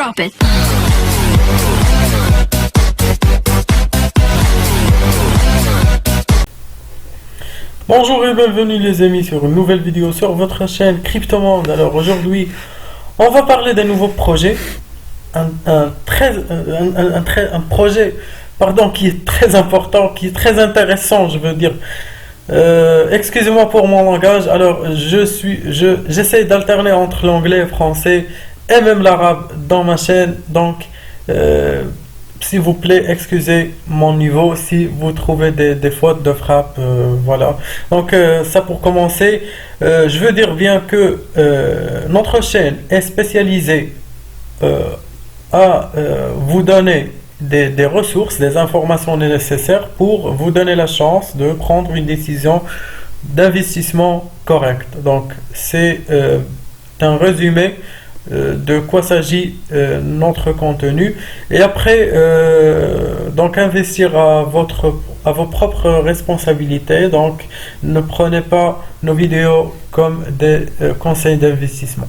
Drop it. Bonjour et bienvenue les amis sur une nouvelle vidéo sur votre chaîne Cryptomonde. Alors aujourd'hui, on va parler d'un nouveau projet, un projet qui est très important, qui est très intéressant, je veux dire. Excusez-moi pour mon langage. Alors j'essaie d'alterner entre l'anglais et le français et même l'arabe dans ma chaîne. Donc s'il vous plaît, excusez mon niveau si vous trouvez des fautes de frappe. Voilà. Donc ça pour commencer, je veux dire bien que notre chaîne est spécialisée à vous donner des ressources, des informations nécessaires pour vous donner la chance de prendre une décision d'investissement correcte. Donc c'est un résumé de quoi s'agit notre contenu, et après donc investir à vos propres responsabilités. Donc ne prenez pas nos vidéos comme des conseils d'investissement.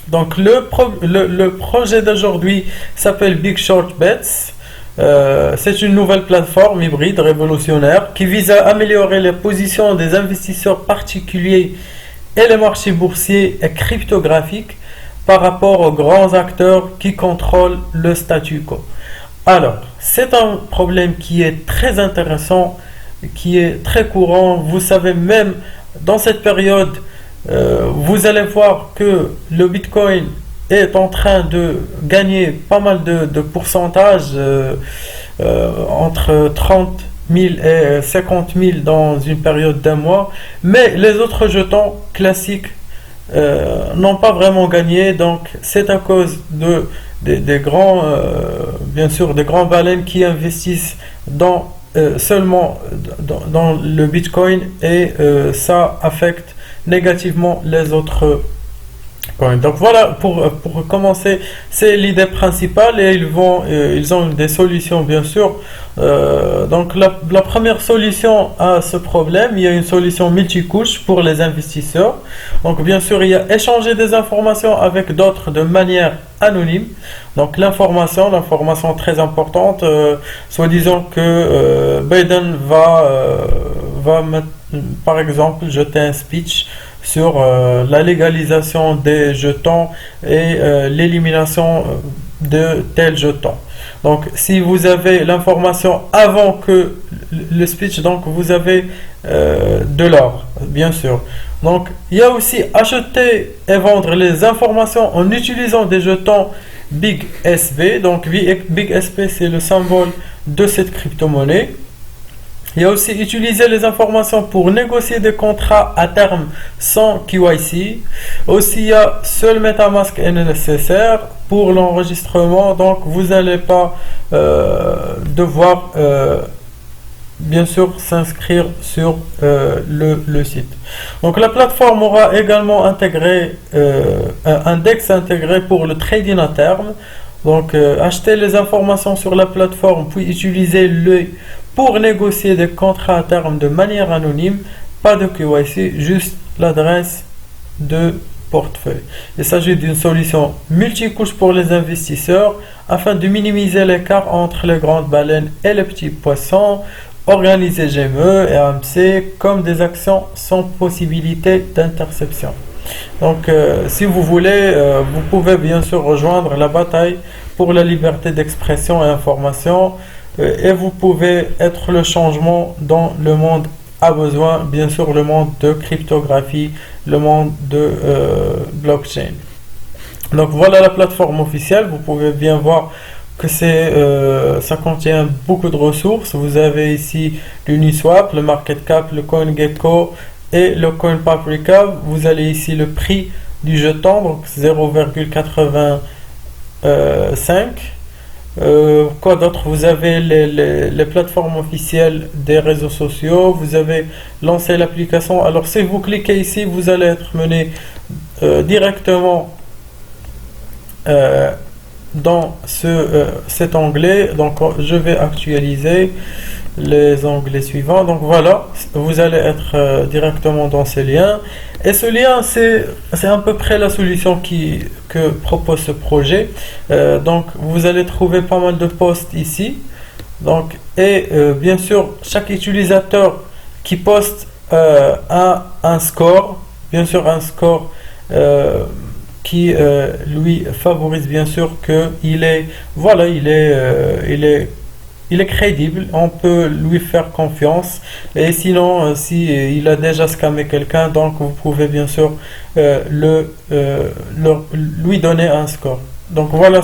Donc le projet d'aujourd'hui s'appelle Big Short Bets. C'est une nouvelle plateforme hybride révolutionnaire qui vise à améliorer les positions des investisseurs particuliers et les marchés boursiers et cryptographiques par rapport aux grands acteurs qui contrôlent le statu quo. Alors, c'est un problème qui est très intéressant, qui est très courant. Vous savez, même dans cette période, vous allez voir que le Bitcoin est en train de gagner pas mal de pourcentage, entre 30 000 et 50 000 dans une période d'un mois, mais les autres jetons classiques n'ont pas vraiment gagné. Donc c'est à cause des grands, bien sûr, des grands baleines qui investissent seulement dans le Bitcoin, et ça affecte négativement les autres coins. Donc voilà, pour commencer, c'est l'idée principale, et ils ont des solutions, bien sûr. Donc la première solution à ce problème, il y a une solution multicouche pour les investisseurs. Donc bien sûr, il y a échanger des informations avec d'autres de manière anonyme. Donc l'information très importante, soi-disant que Biden va par exemple jeter un speech sur la légalisation des jetons et l'élimination de tels jetons. Donc si vous avez l'information avant que le speech, donc vous avez de l'or, bien sûr. Donc il y a aussi acheter et vendre les informations en utilisant des jetons Big SB. Donc Big SB, c'est le symbole de cette crypto-monnaie. Il y a aussi utiliser les informations pour négocier des contrats à terme sans KYC. Aussi, il y a seul MetaMask est nécessaire pour l'enregistrement. Donc, vous n'allez pas devoir, bien sûr, s'inscrire sur le site. Donc, la plateforme aura également intégré un index intégré pour le trading à terme. Donc, acheter les informations sur la plateforme, puis utiliser pour négocier des contrats à terme de manière anonyme, pas de KYC, juste l'adresse de portefeuille. Il s'agit d'une solution multicouche pour les investisseurs afin de minimiser l'écart entre les grandes baleines et les petits poissons. Organiser GME et AMC comme des actions sans possibilité d'interception. Donc si vous voulez, vous pouvez bien sûr rejoindre la bataille pour la liberté d'expression et information, et vous pouvez être le changement dont le monde a besoin, bien sûr, le monde de cryptographie, le monde de blockchain. Donc voilà la plateforme officielle. Vous pouvez bien voir que ça contient beaucoup de ressources. Vous avez ici l'Uniswap, le Market Cap, le CoinGecko et le CoinPaprika. Vous avez ici le prix du jeton, donc 0,85. Quoi d'autre? Vous avez les plateformes officielles des réseaux sociaux. Vous avez lancé l'application. Alors si vous cliquez ici, vous allez être mené directement dans cet onglet. Donc je vais actualiser. les onglets suivants. Donc voilà, vous allez être directement dans ces liens. Et ce lien, c'est à peu près la solution que propose ce projet. Donc vous allez trouver pas mal de posts ici. Donc, bien sûr, chaque utilisateur qui poste a un score, bien sûr un score qui lui favorise bien sûr que voilà, il est crédible, on peut lui faire confiance. Et sinon, si il a déjà scammé quelqu'un, donc vous pouvez bien sûr lui donner un score. Donc voilà,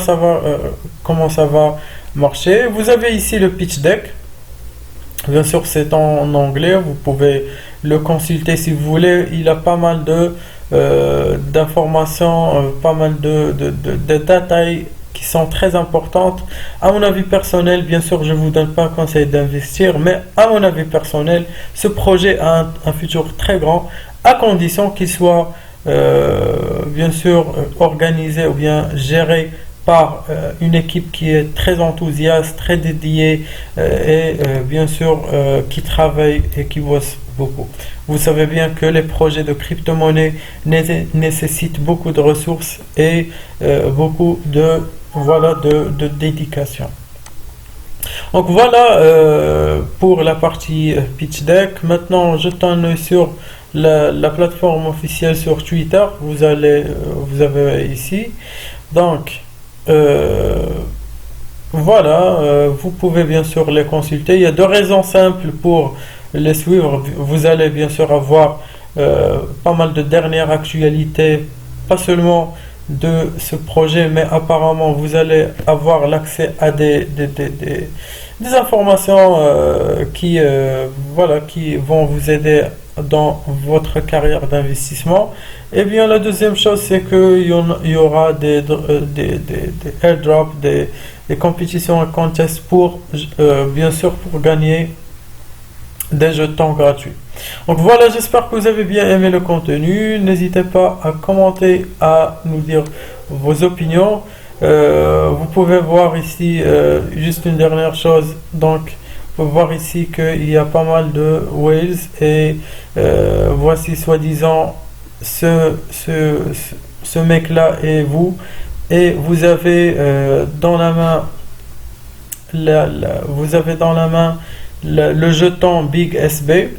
comment ça va marcher. Vous avez ici le pitch deck. Bien sûr, c'est en anglais. Vous pouvez le consulter si vous voulez. Il a pas mal d'informations, pas mal de détails qui sont très importantes. À mon avis personnel, bien sûr, je ne vous donne pas conseil d'investir, mais à mon avis personnel, ce projet a un futur très grand, à condition qu'il soit bien sûr organisé ou bien géré par une équipe qui est très enthousiaste, très dédiée et bien sûr qui travaille et qui bosse beaucoup. Vous savez bien que les projets de crypto-monnaie nécessitent beaucoup de ressources et beaucoup de dédication. Donc voilà pour la partie pitch deck. Maintenant, jetons un œil sur la plateforme officielle sur Twitter. Vous avez ici. Donc voilà, vous pouvez bien sûr les consulter. Il y a deux raisons simples pour les suivre. Vous allez bien sûr avoir pas mal de dernières actualités, pas seulement de ce projet, mais apparemment vous allez avoir l'accès à des informations qui vont vous aider dans votre carrière d'investissement. Et bien la deuxième chose, c'est qu'il y aura des airdrops, des compétitions et contests pour bien sûr pour gagner des jetons gratuits. Donc voilà, j'espère que vous avez bien aimé le contenu. N'hésitez pas à commenter, à nous dire vos opinions. Vous pouvez voir ici juste une dernière chose. Donc vous pouvez voir ici qu'il y a pas mal de whales et voici soi-disant ce mec là et vous, et vous avez dans la main le jeton Big SB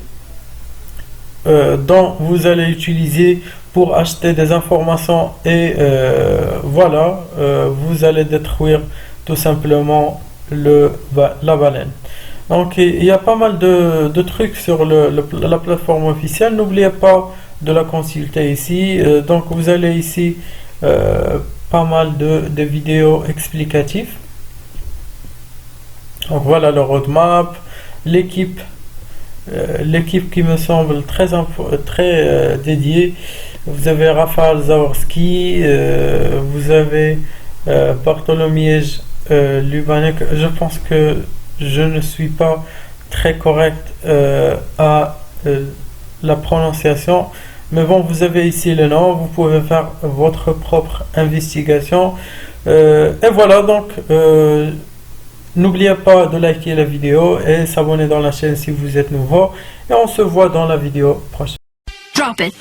dont vous allez utiliser pour acheter des informations et voilà, vous allez détruire tout simplement la baleine. Donc il y a pas mal de trucs sur la plateforme officielle. N'oubliez pas de la consulter ici. Donc vous allez ici pas mal de vidéos explicatives. Donc voilà le roadmap, l'équipe qui me semble très dédiée. Vous avez Rafał Zaworski, vous avez Bartłomiej Lubanek. Je pense que je ne suis pas très correct à la prononciation, mais bon, vous avez ici le nom, vous pouvez faire votre propre investigation. Et voilà, donc n'oubliez pas de liker la vidéo et s'abonner dans la chaîne si vous êtes nouveau, et on se voit dans la vidéo prochaine. Drop it.